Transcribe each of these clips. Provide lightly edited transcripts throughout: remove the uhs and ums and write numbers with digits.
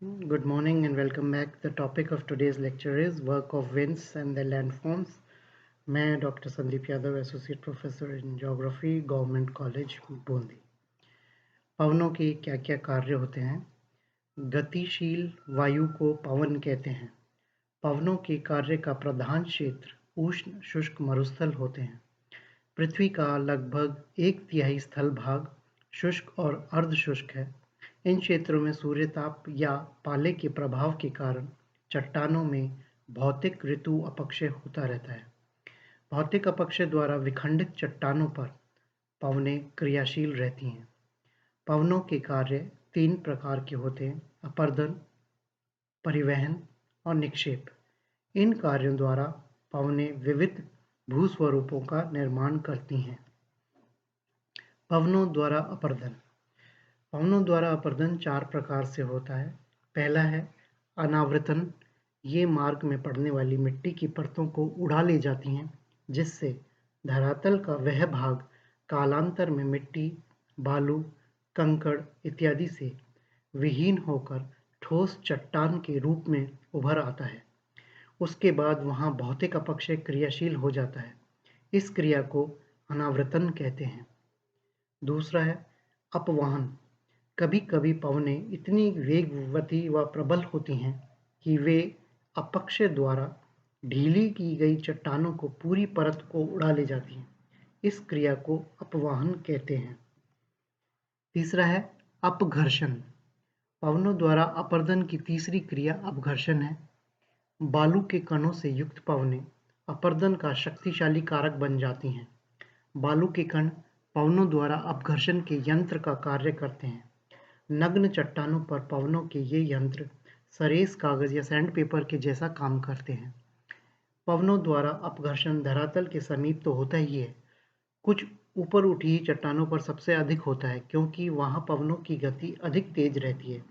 Good morning and welcome back. The topic of today's lecture is work of winds and their landforms. मैं doctor Sandeep Yadav associate professor in geography government college Bundi. पवनों के क्या क्या कार्य होते हैं? गतिशील वायु को पवन कहते हैं। पवनों के कार्य का प्रधान क्षेत्र उष्ण शुष्क मरुस्थल होते हैं। पृथ्वी का लगभग 1/3 स्थल भाग शुष्क और अर्ध शुष्क है। इन क्षेत्रों में सूर्यताप या पाले के प्रभाव के कारण चट्टानों में भौतिक ऋतु अपक्षय होता रहता है। भौतिक अपक्षय द्वारा विखंडित चट्टानों पर पवनें क्रियाशील रहती हैं। पवनों के कार्य 3 प्रकार के होते हैं: अपर्दन, परिवहन और निक्षेप। इन कार्यों द्वारा पवनें विविध भूस्वरूपों का निर्माण करती हैं। पवनों द्वारा अपर्दन। पवनों द्वारा अपर्दन 4 प्रकार से होता है। पहला है अनावृतन। ये मार्ग में पड़ने वाली मिट्टी की परतों को उड़ा ले जाती हैं, जिससे धरातल का वह भाग कालांतर में मिट्टी, बालू, कंकड़ इत्यादि से विहीन होकर ठोस चट्टान के रूप में उभर आता है। उसके बाद वहाँ भौतिक अपक्षय क्रियाशील हो जाता है। इस क्रिया को अनावृतन कहते हैं। दूसरा है अपवहन। कभी-कभी पवनें इतनी वेगवती व प्रबल होती हैं कि वे अपक्षय द्वारा ढीली की गई चट्टानों को पूरी परत को उड़ा ले जाती हैं। इस क्रिया को अपवहन कहते हैं। तीसरा है अपघर्षण। पवनों द्वारा अपर्दन की तीसरी क्रिया अपघर्षण है। बालू के कणों से युक्त पवनें अपर्दन का शक्तिशाली कारक बन जाती हैं। बालू के कण पवनों द्वारा अपघर्षण के यंत्र का कार्य करते हैं। नग्न चट्टानों पर पवनों के ये यंत्र सरेस कागज या सैंडपेपर के जैसा काम करते हैं। पवनों द्वारा अपघर्षण धरातल के समीप तो होता ही है, कुछ ऊपर उठी चट्टानों पर सबसे अधिक होता है, क्योंकि वहां पवनों की गति अधिक तेज रहती है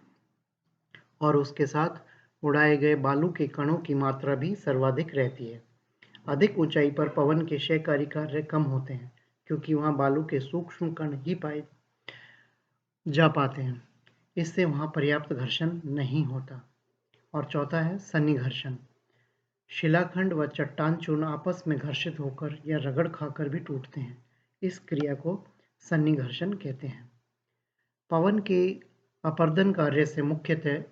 और उसके साथ उड़ाए गए बालू के कणों की मात्रा भी सर्वाधिक रहती है। अधिक ऊंचाई पर पवन के क्षयकारी कार्य कम होते हैं, क्योंकि वहां बालू के सूक्ष्म कण ही पाए जा पाते हैं। इससे वहां पर्याप्त घर्षण नहीं होता। और चौथा है सन्निघर्षण। शिलाखंड व चट्टान चूर्ण आपस में घर्षित होकर या रगड़ खाकर भी टूटते हैं। इस क्रिया को सन्निघर्षण कहते हैं। पवन के अपर्दन कार्य से मुख्यतः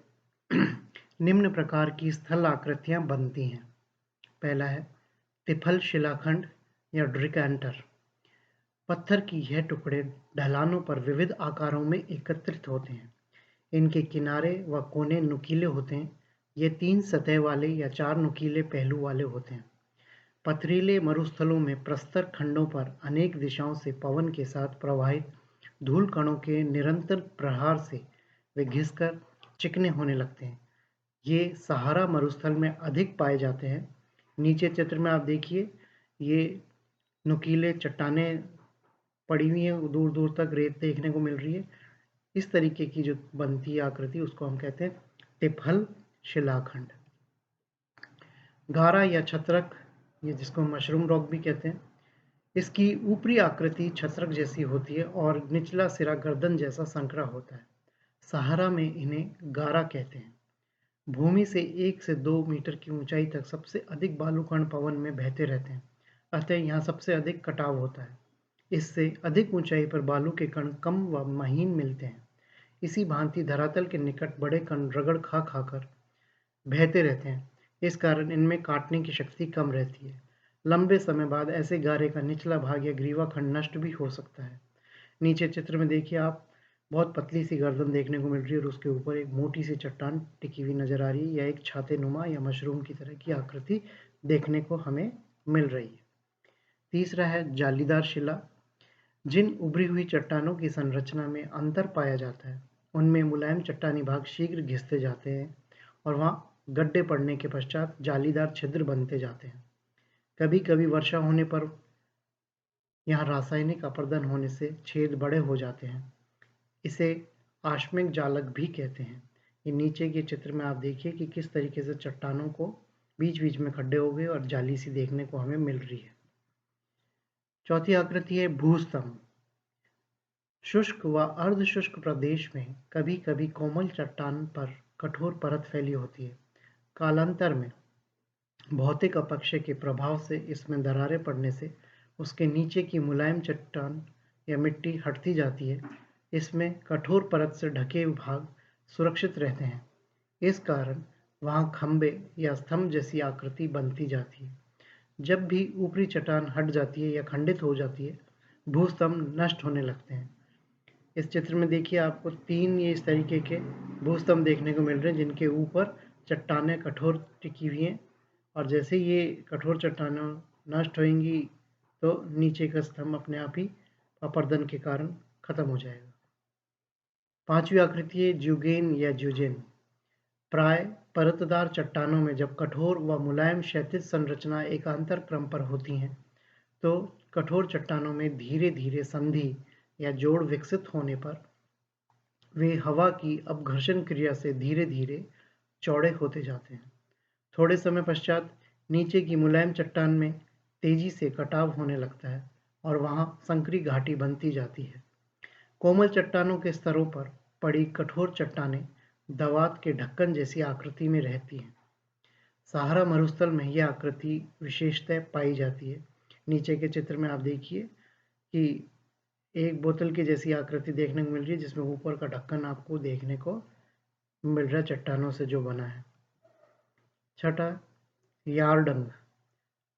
निम्न प्रकार की स्थल आकृतियां बनती हैं। पहला है तिफल शिलाखंड या ड्रिकैंटर। पत्थर की यह टुकड़े ढलानों पर विविध आकारों में एकत्रित होते हैं। इनके किनारे व कोने नुकीले होते हैं। ये 3 सतह वाले या 4 नुकीले पहलू वाले होते हैं। पथरीले मरुस्थलों में प्रस्तर खंडों पर अनेक दिशाओं से पवन के साथ प्रवाहित धूल कणों के निरंतर प्रहार से वे घिसकर चिकने होने लगते हैं। ये सहारा मरुस्थल में अधिक पाए जाते हैं। नीचे चित्र में आप देखिए, ये नुकीले चट्टानें पड़ी हुई हैं, दूर दूर तक रेत देखने को मिल रही है। इस तरीके की जो बनती है आकृति, उसको हम कहते हैं तिफल शिलाखंड। गारा या छत्रक, ये जिसको मशरूम रॉक भी कहते हैं, इसकी ऊपरी आकृति छत्रक जैसी होती है और निचला सिरा गर्दन जैसा संकरा होता है। सहारा में इन्हें गारा कहते हैं। भूमि से 1 से 2 मीटर की ऊंचाई तक सबसे अधिक बालूकण पवन में बहते रहते हैं, अतः यहाँ सबसे अधिक कटाव होता है। इससे अधिक ऊंचाई पर बालू के कण कम व महीन मिलते हैं। इसी भांति धरातल के निकट बड़े कण रगड़ खा खाकर बहते रहते हैं। इस कारण इनमें काटने की शक्ति कम रहती है। लंबे समय बाद ऐसे गारे का निचला भाग या ग्रीवा खंड नष्ट भी हो सकता है। नीचे चित्र में देखिए आप, बहुत पतली सी गर्दन देखने को मिल रही है और उसके ऊपर एक मोटी सी चट्टान टिकी हुई नजर आ रही है, या एक छाते नुमा या मशरूम की तरह की आकृति देखने को हमें मिल रही है। तीसरा है जालीदार शिला। जिन उभरी हुई चट्टानों की संरचना में अंतर पाया जाता है, उनमें मुलायम चट्टानी भाग शीघ्र घिसते जाते हैं और वहाँ गड्ढे पड़ने के पश्चात जालीदार छिद्र बनते जाते हैं। कभी-कभी वर्षा होने पर यहाँ रासायनिक अपरदन होने से छेद बड़े हो जाते हैं। इसे आश्मिक जालक भी कहते हैं। ये नीचे के चित्र में आप देखिए कि किस तरीके से चट्टानों को बीच-बीच में खड्डे हो गए और जाली सी देखने को हमें मिल रही है। चौथी आकृति है भूस्तंभ। शुष्क व अर्ध शुष्क प्रदेश में कभी-कभी कोमल चट्टान पर कठोर परत फैली होती है। कालांतर में भौतिक अपक्षय के प्रभाव से इसमें दरारें पड़ने से उसके नीचे की मुलायम चट्टान या मिट्टी हटती जाती है। इसमें कठोर परत से ढके भाग सुरक्षित रहते हैं। इस कारण वहाँ खंभे या स्तंभ जैसी आकृति बनती जाती है। जब भी ऊपरी चट्टान हट जाती है या खंडित हो जाती है, भूस्तंभ नष्ट होने लगते हैं। इस चित्र में देखिए आपको 3 ये इस तरीके के भूस्तंभ देखने को मिल रहे हैं जिनके ऊपर चट्टानें कठोर टिकी हुई हैं, और जैसे ये कठोर चट्टानें नष्ट होंगी तो नीचे का स्तंभ अपने आप ही अपरदन के कारण खत्म हो जाएगा। 5वीं आकृति है ज्यूगेन या ज्यूजेन। प्राय परतदार चट्टानों में जब कठोर व मुलायम क्षैतिज संरचना एकांतर क्रम पर होती हैं, तो कठोर चट्टानों में धीरे धीरे संधि या जोड़ विकसित होने पर वे हवा की अपघर्षण क्रिया से धीरे धीरे चौड़े होते जाते हैं। थोड़े समय पश्चात नीचे की मुलायम चट्टान में तेजी से कटाव होने लगता है और वहां संकरी घाटी बनती जाती है। कोमल चट्टानों के स्तरों पर पड़ी कठोर चट्टानें दवात के ढक्कन जैसी आकृति में रहती हैं। सहारा मरुस्थल में यह आकृति विशेषतः पाई जाती है। नीचे के चित्र में आप देखिए कि एक बोतल की जैसी आकृति देखने को मिल रही है जिसमें ऊपर का ढक्कन आपको देखने को मिल रहा है चट्टानों से जो बना है। छठा, यार्डंग।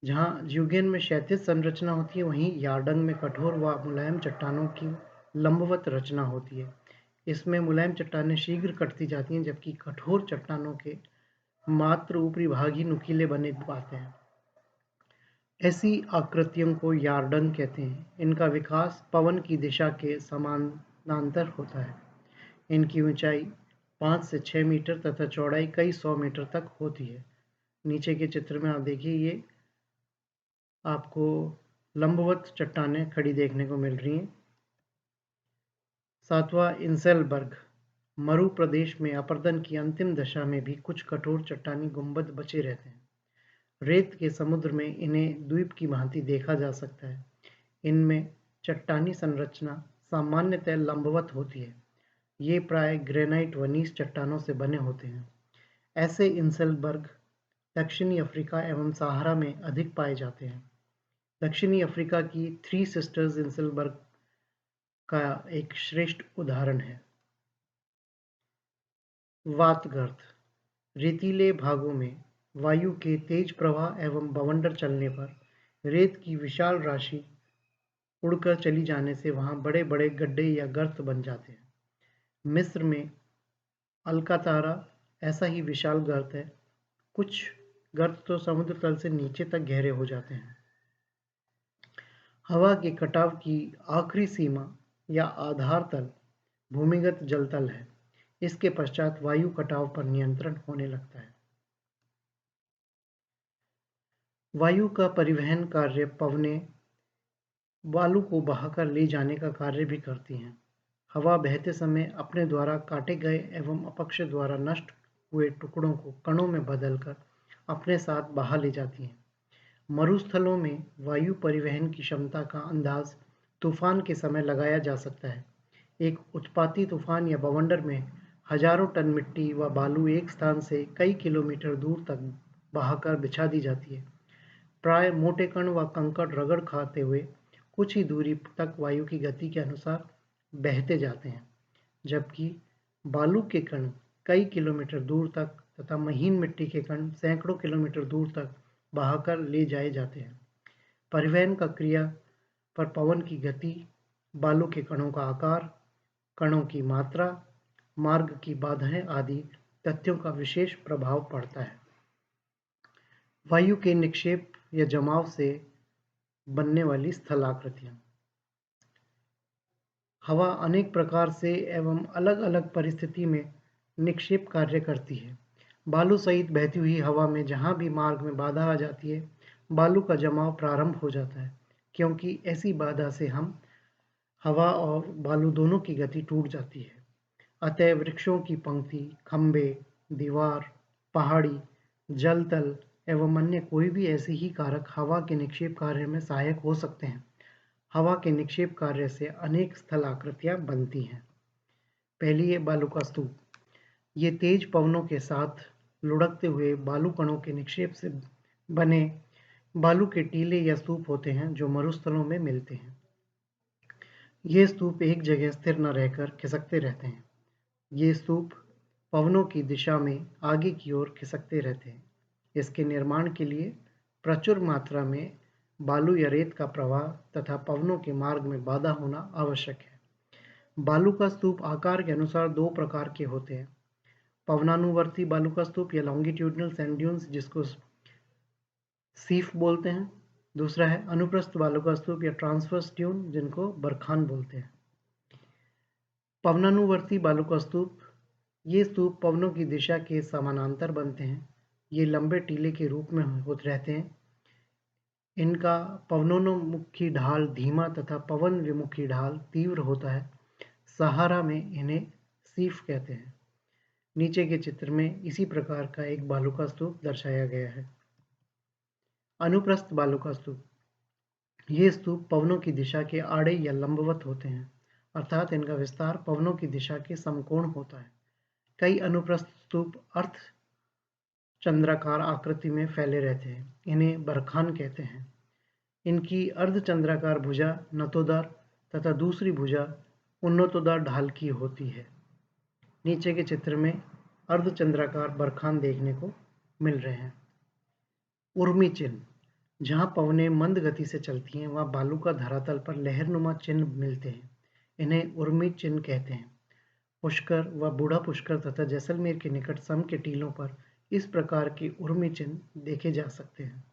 जहाँ ज्यूगेन में क्षैतिज संरचना होती है, वहीं यार्डंग में कठोर व मुलायम चट्टानों की लंबवत रचना होती है। इसमें मुलायम चट्टानें शीघ्र कटती जाती हैं, जबकि कठोर चट्टानों के मात्र ऊपरी भाग ही नुकीले बने पाते हैं। ऐसी आकृतियों को यार्डंग कहते हैं। इनका विकास पवन की दिशा के समानांतर होता है। इनकी ऊंचाई 5 से 6 मीटर तथा चौड़ाई कई 100 मीटर तक होती है। नीचे के चित्र में आप देखिए, ये आपको लंबवत चट्टानें खड़ी देखने को मिल रही हैं। 7वां, इंसेलबर्ग। मरु प्रदेश में अपरदन की अंतिम दशा में भी कुछ कठोर चट्टानी गुंबद बचे रहते हैं। रेत के समुद्र में इन्हें द्वीप की भांति देखा जा सकता है। इनमें चट्टानी संरचना सामान्यतः लंबवत होती है। ये प्राय ग्रेनाइट व नीस चट्टानों से बने होते हैं। ऐसे इंसेलबर्ग दक्षिणी अफ्रीका एवं सहारा में अधिक पाए जाते हैं। दक्षिणी अफ्रीका की थ्री सिस्टर्स इंसेलबर्ग का एक श्रेष्ठ उदाहरण है। वातगर्त। रेतीले भागों में वायु के तेज प्रवाह एवं बवंडर चलने पर रेत की विशाल राशि उड़कर चली जाने से वहां बड़े बड़े गड्ढे या गर्त बन जाते हैं। मिस्र में अलकातारा ऐसा ही विशाल गर्त है। कुछ गर्त तो समुद्र तल से नीचे तक गहरे हो जाते हैं। हवा के कटाव की आखिरी सीमा या आधार तल भूमिगत जलतल है। इसके पश्चात वायु कटाव पर नियंत्रण होने लगता है। वायु का परिवहन कार्य पवनें बालू को बहाकर ले जाने का कार्य भी करती हैं। हवा बहते समय अपने द्वारा काटे गए एवं अपक्ष द्वारा नष्ट हुए टुकड़ों को कणों में बदलकर अपने साथ बहा ले जाती हैं। मरुस्थलों में वायु परिवहन की क्षमता का अंदाज तूफान के समय लगाया जा सकता है। एक उत्पाती तूफान या बवंडर में हजारों टन मिट्टी व बालू एक स्थान से कई किलोमीटर दूर तक बहाकर बिछा दी जाती है। प्राय मोटे कण व कंकड़ रगड़ खाते हुए कुछ ही दूरी तक वायु की गति के अनुसार बहते जाते हैं, जबकि बालू के कण कई किलोमीटर दूर तक तथा महीन मिट्टी के कण सैकड़ों किलोमीटर दूर तक बहाकर ले जाए जाते हैं। परिवहन का क्रिया पर पवन की गति, बालू के कणों का आकार, कणों की मात्रा, मार्ग की बाधाएं आदि तथ्यों का विशेष प्रभाव पड़ता है। वायु के निक्षेप या जमाव से बनने वाली स्थलाकृतियां। हवा अनेक प्रकार से एवं अलग अलग परिस्थिति में निक्षेप कार्य करती है। बालू सहित बहती हुई हवा में जहां भी मार्ग में बाधा आ जाती है, बालू का जमाव प्रारंभ हो जाता है, क्योंकि ऐसी बाधा से हम हवा और बालू दोनों की गति टूट जाती है। अतः वृक्षों की पंक्ति, खंभे, दीवार, पहाड़ी, जल तल एवं अन्य कोई भी ऐसे ही कारक हवा के निक्षेप कार्य में सहायक हो सकते हैं। हवा के निक्षेप कार्य से अनेक स्थलाकृतियां बनती हैं। पहली है बालू का स्तूप। ये तेज पवनों के साथ लुढ़कते हुए बालू कणों के निक्षेप से बने बालू के टीले या स्तूप होते हैं जो मरुस्थलों में मिलते हैं। ये स्तूप एक जगह स्थिर न रहकर खिसकते रहते हैं। ये स्तूप पवनों की दिशा में आगे की ओर खिसकते रहते हैं। इसके निर्माण के लिए प्रचुर मात्रा में बालू या रेत का प्रवाह तथा पवनों के मार्ग में बाधा होना आवश्यक है। बालू का स्तूप आकार के अनुसार दो प्रकार के होते हैं। पवनानुवर्ती बालू का स्तूप या लॉन्गिट्यूडनल सैंड ड्यून्स जिसको सीफ बोलते हैं। दूसरा है अनुप्रस्थ बालू का स्तूप या ट्रांसवर्स ड्यून जिनको बरखान बोलते हैं। पवनानुवर्ती बालू का स्तूप, ये स्तूप पवनों की दिशा के समानांतर बनते हैं। ये लंबे टीले के रूप में होते रहते हैं। इनका पवनोन्मुखी ढाल धीमा तथा पवन विमुखी ढाल तीव्र होता है। सहारा में इन्हें सीफ कहते हैं। नीचे के चित्र में इसी प्रकार का एक बालू का स्तूप दर्शाया गया है। अनुप्रस्थ बालू का स्तूप, ये स्तूप पवनों की दिशा के आड़े या लंबवत होते हैं, अर्थात इनका विस्तार पवनों की दिशा के समकोण होता है। कई अनुप्रस्थ स्तूप अर्ध चंद्राकार आकृति में फैले रहते हैं। इन्हें बरखान कहते हैं। इनकी अर्धचंद्राकार भुजा नतोदर तथा दूसरी भुजा उन्नतोदर ढाल की होती है। नीचे के चित्र में अर्धचंद्राकार बरखान देखने को मिल रहे हैं। उर्मी चिन्ह, जहाँ पवनें मंद गति से चलती हैं वहाँ बालू का धरातल पर लहरनुमा चिन्ह मिलते हैं। इन्हें उर्मी चिन्ह कहते हैं। पुष्कर व बूढ़ा पुष्कर तथा जैसलमेर के निकट सम के टीलों पर इस प्रकार के उर्मी चिन्ह देखे जा सकते हैं।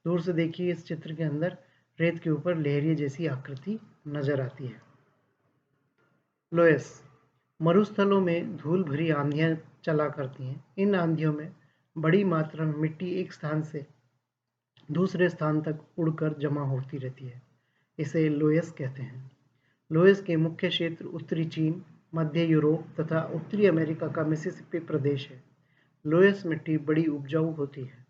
दूर से देखिए, इस चित्र के अंदर रेत के ऊपर लहरिये जैसी आकृति नजर आती है। लोयस, मरुस्थलों में धूल भरी आंधियां चला करती हैं। इन आंधियों में बड़ी मात्रा में मिट्टी एक स्थान से दूसरे स्थान तक उड़कर जमा होती रहती है। इसे लोयस कहते हैं। लोयस के मुख्य क्षेत्र उत्तरी चीन, मध्य यूरोप तथा उत्तरी अमेरिका का मिसिसिपी प्रदेश है। लोयस मिट्टी बड़ी उपजाऊ होती है।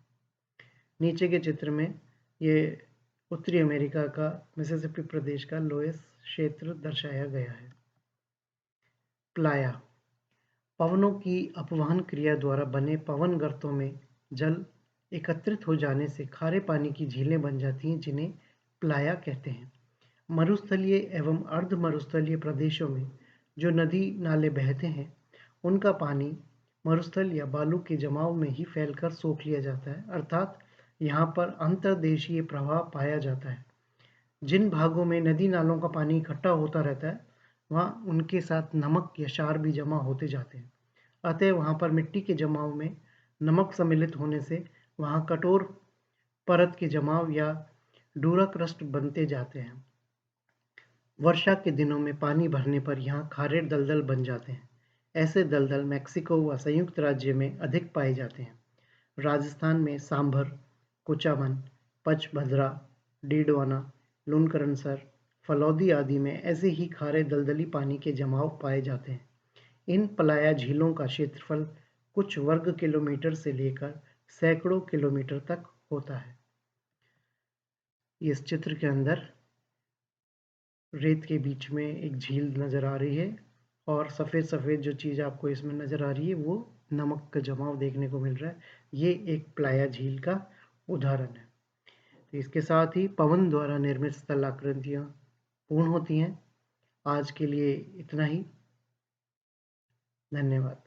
नीचे के चित्र में ये उत्तरी अमेरिका का मिसिसिपी प्रदेश का लोयस क्षेत्र दर्शाया गया है। प्लाया, पवनों की अपवहन क्रिया द्वारा बने पवन गर्तों में जल एकत्रित हो जाने से खारे पानी की झीलें बन जाती हैं जिन्हें प्लाया कहते हैं। मरुस्थलीय एवं अर्ध मरुस्थलीय प्रदेशों में जो नदी नाले बहते हैं उनका पानी मरुस्थल या बालू के जमाव में ही फैलकर सोख लिया जाता है, अर्थात यहाँ पर अंतर्देशीय प्रवाह पाया जाता है। जिन भागों में नदी नालों का पानी इकट्ठा होता रहता है वहाँ उनके साथ नमक या क्षार भी जमा होते जाते हैं। अतः वहाँ पर मिट्टी के जमाव में नमक सम्मिलित होने से वहाँ कठोर परत के जमाव या डूरा क्रस्ट बनते जाते हैं। वर्षा के दिनों में पानी भरने पर यहाँ खारे दलदल बन जाते हैं। ऐसे दलदल मैक्सिको व संयुक्त राज्य में अधिक पाए जाते हैं। राजस्थान में सांभर, कुचामन, पचभद्रा, डीडवाना, लूनकरनसर, फलौदी आदि में ऐसे ही खारे दलदली पानी के जमाव पाए जाते हैं। इन पलाया झीलों का क्षेत्रफल कुछ वर्ग किलोमीटर से लेकर सैकड़ों किलोमीटर तक होता है। इस चित्र के अंदर रेत के बीच में एक झील नज़र आ रही है और सफ़ेद सफ़ेद जो चीज़ आपको इसमें नज़र आ रही है वो नमक का जमाव देखने को मिल रहा है। ये एक प्लाया झील का उदाहरण है। तो इसके साथ ही पवन द्वारा निर्मित स्थलाकृतियाँ पूर्ण होती हैं। आज के लिए इतना ही। धन्यवाद।